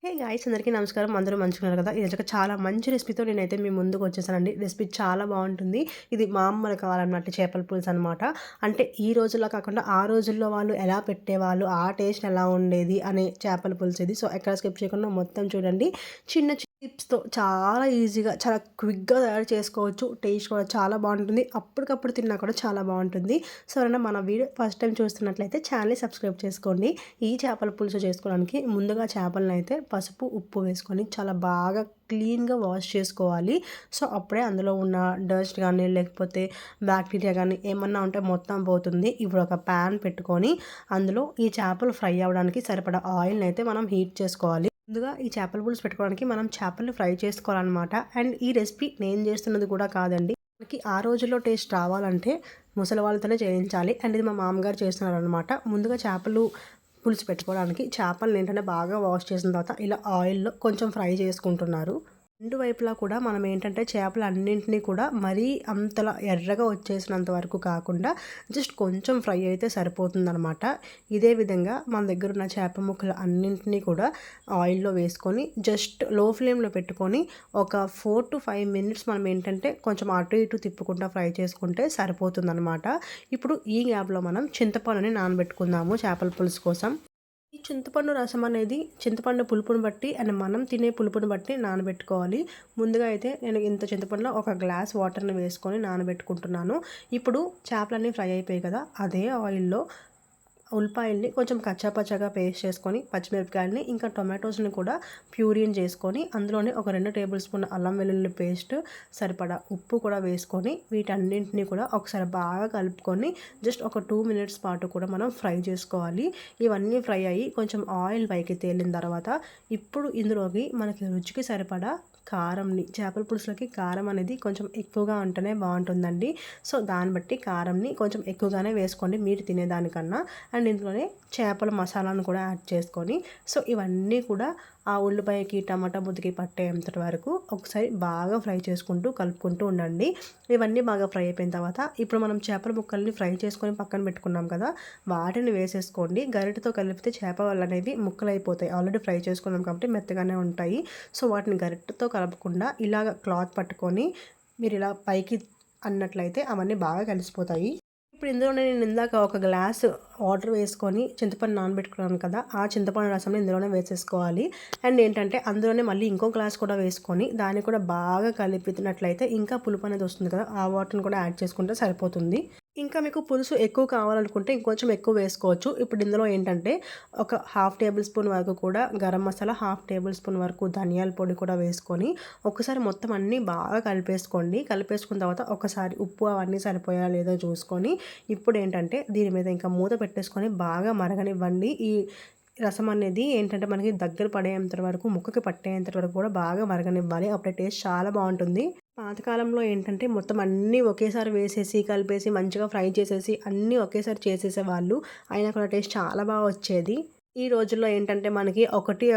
Hey guys అందరికీ నమస్కారం. అందరూ మంచిగున్నారు కదా! ఈరోజు ఒక చాలా మంచి రెసిపీతో నేనైతే మీ ముందుకు వచ్చేసానండి. రెసిపీ చాలా బావుంటుంది. ఇది మా అమ్మల కాలం నాటి చేపల పులుసు అనమాట. అంటే ఈ రోజుల్లో కాకుండా ఆ రోజుల్లో వాళ్ళు ఎలా పెట్టేవాళ్ళు, ఆ టేస్ట్ ఎలా ఉండేది అనే చేపల పులుసు ఇది. సో, ఎక్కడ స్కిప్ చేయకుండా మొత్తం చూడండి. చిన్న టిప్స్‌తో చాలా ఈజీగా, చాలా క్విక్‌గా తయారు చేసుకోవచ్చు. టేస్ట్ కూడా చాలా బావుంటుంది. అప్పటికప్పుడు తిన్నా కూడా చాలా బావుంటుంది. సో, ఎవరైనా మన వీడియో ఫస్ట్ టైమ్ చూస్తున్నట్లయితే ఛానెల్‌ని సబ్స్క్రైబ్ చేసుకోండి. ఈ చేపల పులుసు చేసుకోవడానికి ముందుగా చేపలనైతే పసుపు, ఉప్పు వేసుకొని చాలా బాగా క్లీన్‌గా వాష్ చేసుకోవాలి. సో, అప్పుడే అందులో ఉన్న డస్ట్ గానీ, లేకపోతే బ్యాక్టీరియా గానీ ఏమన్నా ఉంటే మొత్తం పోతుంది. ఇప్పుడు ఒక పాన్ పెట్టుకొని అందులో ఈ చేపలు ఫ్రై అవ్వడానికి సరిపడా ఆయిల్‌నైతే మనం హీట్ చేసుకోవాలి. ముందుగా ఈ చేపల పులుసు పెట్టుకోవడానికి మనం చేపల్ని ఫ్రై చేసుకోవాలనమాట. అండ్ ఈ రెసిపీ నేను చేస్తున్నది కూడా కాదండి. మనకి ఆ రోజుల్లో టేస్ట్ రావాలంటే ముసలి వాళ్ళతోనే చేయించాలి. అండ్ ఇది మా మామగారు చేస్తున్నారనమాట. ముందుగా చేపలు పులుసు పెట్టుకోవడానికి చేపలను ఏంటంటే బాగా వాష్ చేసిన తర్వాత ఇలా ఆయిల్‌లో కొంచెం ఫ్రై చేసుకుంటున్నారు. రెండు వైపులా కూడా మనం ఏంటంటే చేపలన్నింటినీ కూడా మరీ అంతలా ఎర్రగా వచ్చేసినంత వరకు కాకుండా జస్ట్ కొంచెం ఫ్రై అయితే సరిపోతుందనమాట. ఇదే విధంగా మన దగ్గర ఉన్న చేప ముక్కలు అన్నింటినీ కూడా ఆయిల్‌లో వేసుకొని జస్ట్ లో ఫ్లేమ్‌లో పెట్టుకొని ఒక 4-5 మినిట్స్ మనం ఏంటంటే కొంచెం అటు ఇటు తిప్పుకుంటా ఫ్రై చేసుకుంటే సరిపోతుందనమాట. ఇప్పుడు ఈ గ్యాప్‌లో మనం చింతపండుని నానబెట్టుకుందాము చేపల పులుసు కోసం. ఈ చింతపండు రసం అనేది చింతపండు పులుపుని బట్టి అండ్ మనం తినే పులుపుని బట్టి నానబెట్టుకోవాలి. ముందుగా అయితే నేను ఇంత చింతపండులో ఒక గ్లాస్ వాటర్‌ని వేసుకొని నానబెట్టుకుంటున్నాను. ఇప్పుడు చేపలన్నీ ఫ్రై అయిపోయాయి కదా! అదే ఆయిల్‌లో ఉల్లిపాయల్ని కొంచెం కచ్చాపచ్చాగా పేస్ట్ చేసుకొని, పచ్చిమిరపకాయలని ఇంకా టొమాటోస్‌ని కూడా ప్యూరీని చేసుకొని, అందులోనే ఒక 2 టేబుల్ స్పూన్ అల్లం వెల్లుల్లి పేస్ట్, సరిపడా ఉప్పు కూడా వేసుకొని, వీటన్నింటిని కూడా ఒకసారి బాగా కలుపుకొని జస్ట్ ఒక 2 మినిట్స్ పాటు కూడా మనం ఫ్రై చేసుకోవాలి. ఇవన్నీ ఫ్రై అయ్యి కొంచెం ఆయిల్ పైకి తేలిన తర్వాత, ఇప్పుడు ఇందులోకి మనకి రుచికి సరిపడా కారంని చేపల పులుసులోకి కారం అనేది కొంచెం ఎక్కువగా ఉంటేనే బావుంటుందండి. సో, దాన్ని బట్టి కారంని కొంచెం ఎక్కువగానే వేసుకోండి మీరు తినేదానికన్నా. అండ్ ఇందులోనే చేపల మసాలాను కూడా యాడ్ చేసుకొని సో ఇవన్నీ కూడా ఆ ఉల్లిపాయకి టమాటా ముద్దకి పట్టేంతటి వరకు ఒకసారి బాగా ఫ్రై చేసుకుంటూ కలుపుకుంటూ ఉండండి. ఇవన్నీ బాగా ఫ్రై అయిపోయిన తర్వాత ఇప్పుడు మనం చేపల ముక్కల్ని ఫ్రై చేసుకొని పక్కన పెట్టుకున్నాం కదా, వాటిని వేసేసుకోండి. గరిటెతో కలిపితే చేపలు అనేవి ముక్కలు అయిపోతాయి. ఆల్రెడీ ఫ్రై చేసుకున్నాం కాబట్టి మెత్తగానే ఉంటాయి. సో వాటిని గరిటెతో కలపకుండా ఇలాగ క్లాత్ పట్టుకొని మీరు ఇలా పైకి అన్నట్లయితే అవన్నీ బాగా కలిసిపోతాయి. ఇప్పుడు ఇందులోనే నేను ఇందాక ఒక గ్లాస్ వాటర్ వేసుకొని చింతపండు నానబెట్టుకున్నాను కదా, ఆ చింతపండు రసంని ఇందులోనే వేసేసుకోవాలి. అండ్ ఏంటంటే అందులోనే మళ్ళీ ఇంకో గ్లాస్ కూడా వేసుకొని దాన్ని కూడా బాగా కలిపినట్లయితే ఇంకా పులుపు అనేది వస్తుంది కదా, ఆ వాటర్ని కూడా యాడ్ చేసుకుంటే సరిపోతుంది. ఇంకా మీకు పులుసు ఎక్కువ కావాలనుకుంటే ఇంకొంచెం ఎక్కువ వేసుకోవచ్చు. ఇప్పుడు ఇందులో ఏంటంటే ఒక హాఫ్ టేబుల్ స్పూన్ వరకు కూడా garam masala, half table spoon వరకు ధనియాల పొడి కూడా వేసుకొని ఒక్కసారి మొత్తం అన్నీ బాగా కలిపేసుకోండి. కలిపేసుకున్న తర్వాత ఒకసారి ఉప్పు అవన్నీ సరిపోయా లేదో చూసుకొని ఇప్పుడు ఏంటంటే దీని మీద ఇంకా మూత పెట్టేసుకొని బాగా మరగనివ్వండి. ఈ రసం అనేది ఏంటంటే మనకి దగ్గర పడేంత వరకు ముక్కకి పట్టేంత వరకు కూడా బాగా మరగనివ్వాలి. అప్పుడే టేస్ట్ చాలా బావుంటుంది. పాతకాలంలో ఏంటంటే మొత్తం అన్నీ ఒకేసారి వేసేసి, కలిపేసి మంచిగా ఫ్రై చేసేసి అన్నీ ఒకేసారి చేసేసేవాళ్ళు. అయినా కూడా టేస్ట్ చాలా బాగా వచ్చేది. ఈ రోజుల్లో ఏంటంటే మనకి ఒకటి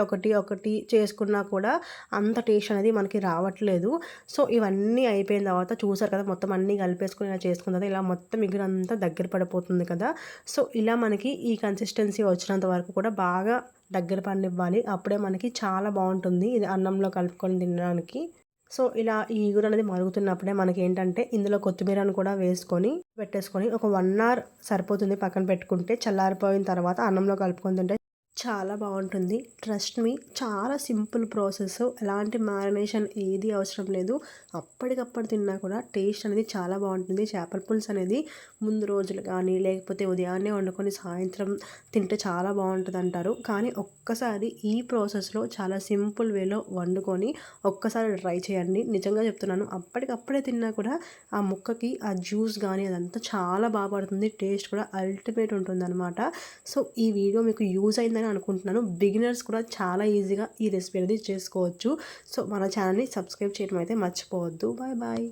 చేసుకున్నా కూడా అంత టేస్ట్ అనేది మనకి రావట్లేదు. సో, ఇవన్నీ అయిపోయిన తర్వాత చూసారు కదా, మొత్తం అన్నీ కలిపేసుకొని ఇలా చేసుకున్న తర్వాత ఇలా మొత్తం మిగులంతా దగ్గర పడిపోతుంది కదా! సో, ఇలా మనకి ఈ కన్సిస్టెన్సీ వచ్చినంత వరకు కూడా బాగా దగ్గర పడనివ్వాలి. అప్పుడే మనకి చాలా బావుంటుంది. ఇది అన్నంలో కలుపుకొని తినడానికి. సో, ఇలా ఈ ఇగురు అనేది మరుగుతున్నప్పుడే మనకేంటంటే ఇందులో కొత్తిమీరను కూడా వేసుకొని పెట్టేసుకొని ఒక 1 అవర్ సరిపోతుంది పక్కన పెట్టుకుంటే. చల్లారిపోయిన తర్వాత అన్నంలో కలుపుకొని తింటే చాలా బావుంటుంది. ట్రస్ట్ మీ, చాలా సింపుల్ ప్రాసెస్. ఎలాంటి మ్యారినేషన్ ఏది అవసరం లేదు. అప్పటికప్పుడు తిన్నా కూడా టేస్ట్ అనేది చాలా బావుంటుంది. చేపల పులుసు అనేది ముందు రోజులు కానీ, లేకపోతే ఉదయాన్నే వండుకొని సాయంత్రం తింటే చాలా బావుంటదంటారు. కానీ ఒక్కసారి ఈ ప్రాసెస్‌లో చాలా సింపుల్ వేలో వండుకొని ఒక్కసారి ట్రై చేయండి. నిజంగా చెప్తున్నాను. అప్పటికప్పుడే తిన్నా కూడా ఆ ముక్కకి ఆ జ్యూస్ గానీ అదంతా చాలా పడుతుంది. టేస్ట్ కూడా అల్టిమేట్ ఉంటుందనమాట. సో, ఈ వీడియో మీకు యూజ్ అయిందని అనుకుంటున్నాను. బిగినర్స్ కూడా చాలా ఈజీగా ఈ రెసిపీ అనేది చేసుకోవచ్చు. సో, మన ఛానల్‌ని సబ్స్క్రైబ్ చేయడం అయితే మర్చిపోవద్దు. Bye bye.